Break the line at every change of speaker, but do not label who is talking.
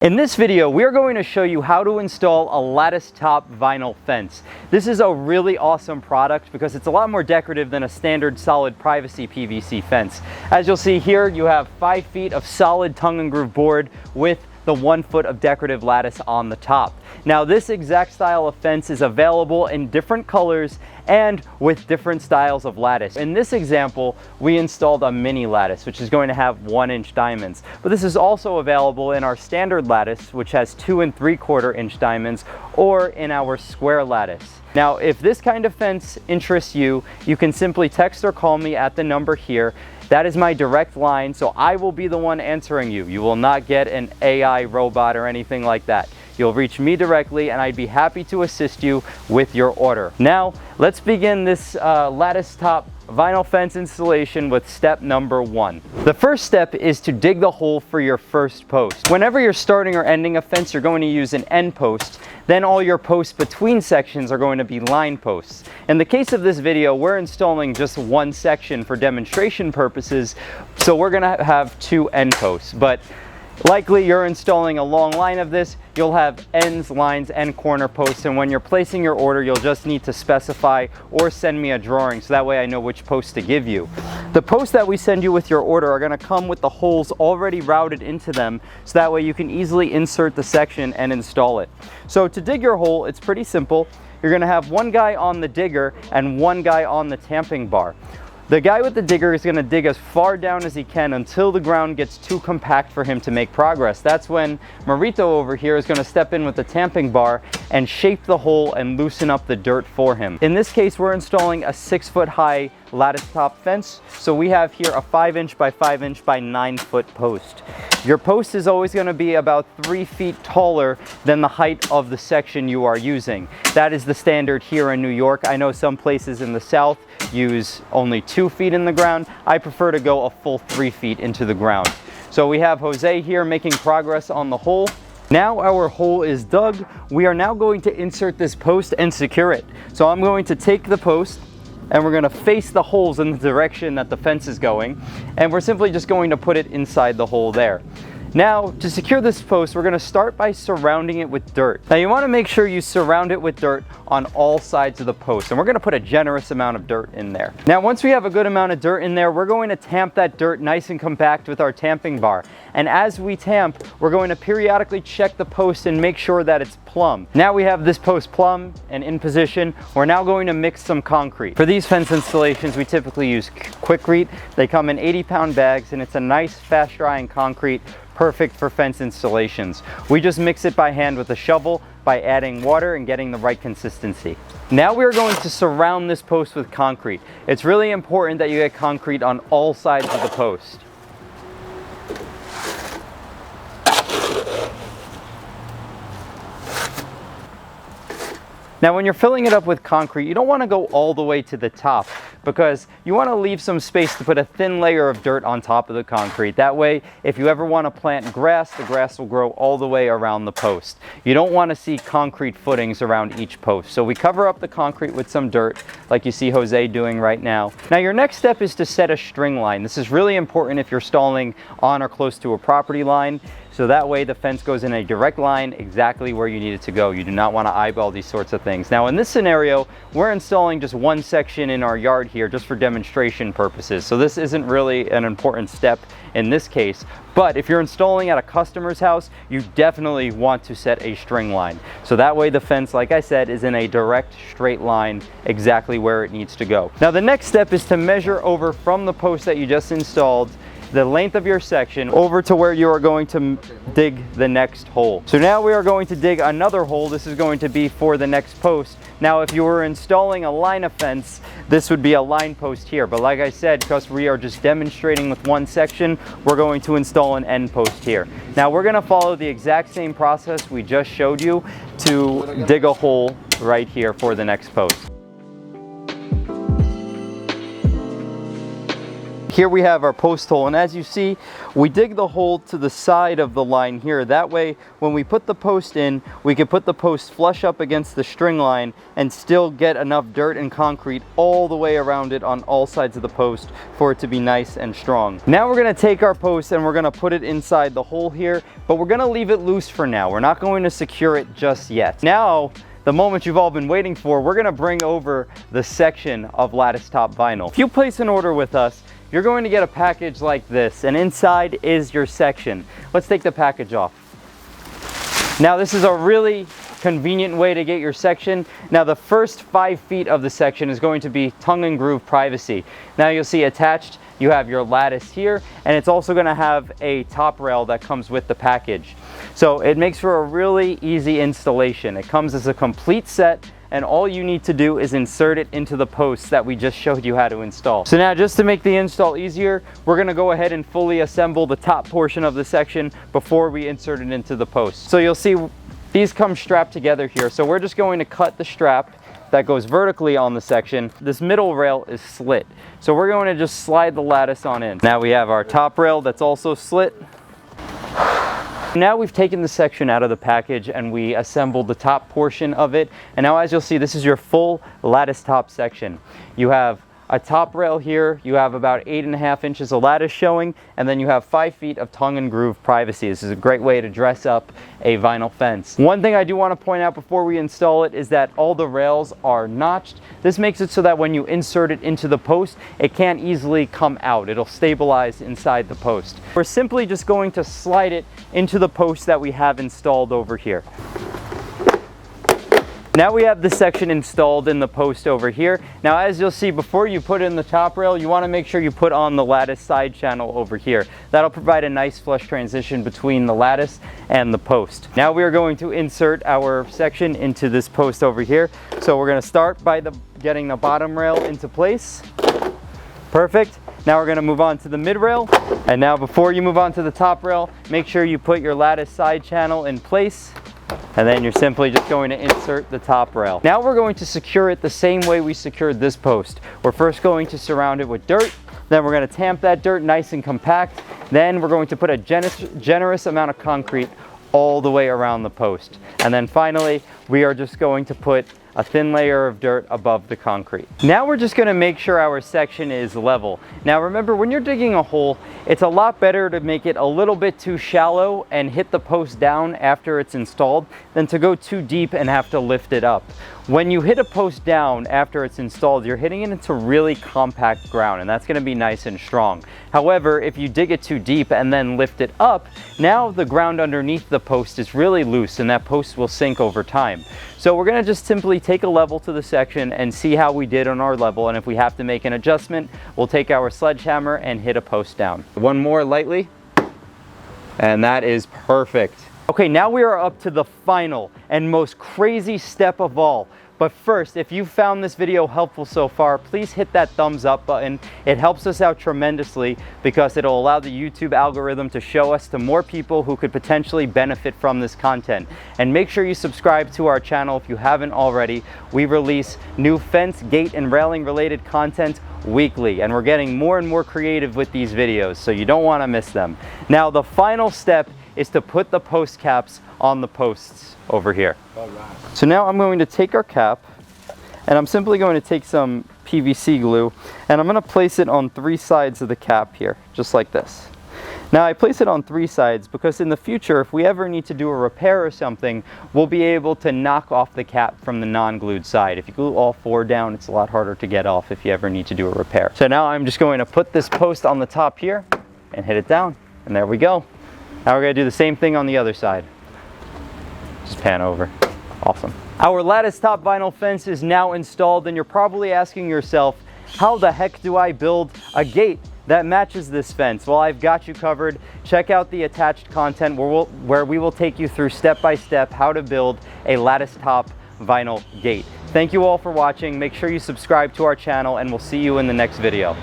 In this video, we are going to show you how to install a lattice top vinyl fence. This is a really awesome product because it's a lot more decorative than a standard solid privacy PVC fence. As you'll see here, you have 5 feet of solid tongue and groove board with the 1 foot of decorative lattice on the top. Now this exact style of fence is available in different colors and with different styles of lattice. In this example, we installed a mini lattice, which is going to have 1-inch diamonds. But this is also available in our standard lattice, which has 2 3/4-inch diamonds, or in our square lattice. Now, if this kind of fence interests you, you can simply text or call me at the number here. That is my direct line, so I will be the one answering you. You will not get an AI robot or anything like that. You'll reach me directly and I'd be happy to assist you with your order. Now, let's begin this lattice top vinyl fence installation with step number 1. The first step is to dig the hole for your first post. Whenever you're starting or ending a fence, you're going to use an end post. Then all your posts between sections are going to be line posts. In the case of this video, we're installing just one section for demonstration purposes, so we're going to have 2 end posts. But likely you're installing a long line of this, you'll have ends, lines, and corner posts, and when you're placing your order, you'll just need to specify or send me a drawing so that way I know which post to give you. The posts that we send you with your order are going to come with the holes already routed into them, so that way you can easily insert the section and install it. So to dig your hole, it's pretty simple. You're going to have one guy on the digger and one guy on the tamping bar. The guy with the digger is going to dig as far down as he can until the ground gets too compact for him to make progress. That's when Marito over here is going to step in with the tamping bar and shape the hole and loosen up the dirt for him. In this case, we're installing a 6-foot high lattice top fence, so we have here a 5-inch by 5-inch by 9-foot post. Your post is always going to be about 3 feet taller than the height of the section you are using. That is the standard here in New York. I know some places in the South use only 2 feet in the ground. I prefer to go a full 3 feet into the ground. So we have Jose here making progress on the hole. Now our hole is dug. We are now going to insert this post and secure it. So I'm going to take the post and we're going to face the holes in the direction that the fence is going, and we're simply just going to put it inside the hole there. Now, to secure this post, we're going to start by surrounding it with dirt. Now, you want to make sure you surround it with dirt on all sides of the post, and we're going to put a generous amount of dirt in there. Now, once we have a good amount of dirt in there, we're going to tamp that dirt nice and compact with our tamping bar. And as we tamp, we're going to periodically check the post and make sure that it's plumb. Now we have this post plumb and in position. We're now going to mix some concrete. For these fence installations, we typically use Quikrete. They come in 80-pound bags, and it's a nice, fast-drying concrete, perfect for fence installations. We just mix it by hand with a shovel by adding water and getting the right consistency. Now we're going to surround this post with concrete. It's really important that you get concrete on all sides of the post. Now when you're filling it up with concrete, you don't want to go all the way to the top because you want to leave some space to put a thin layer of dirt on top of the concrete. That way, if you ever want to plant grass, the grass will grow all the way around the post. You don't want to see concrete footings around each post. So we cover up the concrete with some dirt, like you see Jose doing right now. Now your next step is to set a string line. This is really important if you're installing on or close to a property line. So that way the fence goes in a direct line exactly where you need it to go. You do not want to eyeball these sorts of things. Now in this scenario, we're installing just one section in our yard here just for demonstration purposes. So this isn't really an important step in this case. But if you're installing at a customer's house, you definitely want to set a string line. So that way the fence, like I said, is in a direct straight line exactly where it needs to go. Now the next step is to measure over from the post that you just installed the length of your section over to where you are going to dig the next hole. So now we are going to dig another hole. This is going to be for the next post. Now if you were installing a line of fence, this would be a line post here. But like I said, because we are just demonstrating with one section, we're going to install an end post here. Now we're going to follow the exact same process we just showed you to dig a hole right here for the next post. here we have our post hole, and as you see, we dig the hole to the side of the line here. That way, when we put the post in, we can put the post flush up against the string line and still get enough dirt and concrete all the way around it on all sides of the post for it to be nice and strong. Now we're going to take our post and we're going to put it inside the hole here, but we're going to leave it loose for now. We're not going to secure it just yet. Now, the moment you've all been waiting for, we're going to bring over the section of lattice top vinyl. If you place an order with us, you're going to get a package like this, and inside is your section. Let's take the package off. Now this is a really convenient way to get your section. Now the first 5 feet of the section is going to be tongue and groove privacy. Now you'll see attached you have your lattice here, and it's also going to have a top rail that comes with the package. So it makes for a really easy installation. It comes as a complete set, and all you need to do is insert it into the posts that we just showed you how to install. So now, just to make the install easier, we're going to go ahead and fully assemble the top portion of the section before we insert it into the post. So you'll see these come strapped together here. So we're just going to cut the strap that goes vertically on the section. This middle rail is slit, so we're going to just slide the lattice on in. Now we have our top rail that's also slit. Now we've taken the section out of the package and we assembled the top portion of it, and now as you'll see, this is your full lattice top section. You have a top rail here, you have about 8.5 inches of lattice showing, and then you have 5 feet of tongue and groove privacy. This is a great way to dress up a vinyl fence. One thing I do want to point out before we install it is that all the rails are notched. This makes it so that when you insert it into the post, it can't easily come out. It'll stabilize inside the post. We're simply just going to slide it into the post that we have installed over here. Now we have the section installed in the post over here. Now as you'll see, before you put in the top rail, you want to make sure you put on the lattice side channel over here. That'll provide a nice flush transition between the lattice and the post. Now we are going to insert our section into this post over here. So we're going to start by getting the bottom rail into place. Perfect. Now we're going to move on to the mid rail. And now before you move on to the top rail, make sure you put your lattice side channel in place. And then you're simply just going to insert the top rail. Now we're going to secure it the same way we secured this post. We're first going to surround it with dirt, then we're going to tamp that dirt nice and compact, then we're going to put a generous amount of concrete all the way around the post. And then finally, we are just going to put a thin layer of dirt above the concrete. Now we're just going to make sure our section is level. Now remember, when you're digging a hole, it's a lot better to make it a little bit too shallow and hit the post down after it's installed than to go too deep and have to lift it up. When you hit a post down after it's installed, you're hitting it into really compact ground, and that's going to be nice and strong. However, if you dig it too deep and then lift it up, now the ground underneath the post is really loose and that post will sink over time. So we're going to just simply take a level to the section and see how we did on our level, and if we have to make an adjustment, we'll take our sledgehammer and hit a post down. One more lightly, and that is perfect. Okay, now we are up to the final and most crazy step of all. But first, if you found this video helpful so far, please hit that thumbs up button. It helps us out tremendously because it'll allow the YouTube algorithm to show us to more people who could potentially benefit from this content. And make sure you subscribe to our channel if you haven't already. We release new fence, gate, and railing related content weekly, and we're getting more and more creative with these videos, so you don't want to miss them. Now the final step is to put the post caps on the posts over here. So now I'm going to take our cap, and I'm simply going to take some PVC glue, and I'm going to place it on 3 sides of the cap here, just like this. Now I place it on 3 sides because in the future, if we ever need to do a repair or something, we'll be able to knock off the cap from the non-glued side. If you glue all 4 down, it's a lot harder to get off if you ever need to do a repair. So now I'm just going to put this post on the top here and hit it down, and there we go. Now we're going to do the same thing on the other side. Just pan over. Awesome. Our lattice top vinyl fence is now installed, and you're probably asking yourself, how the heck do I build a gate that matches this fence? Well, I've got you covered. Check out the attached content where we will take you through step by step how to build a lattice top vinyl gate. Thank you all for watching. Make sure you subscribe to our channel, and we'll see you in the next video.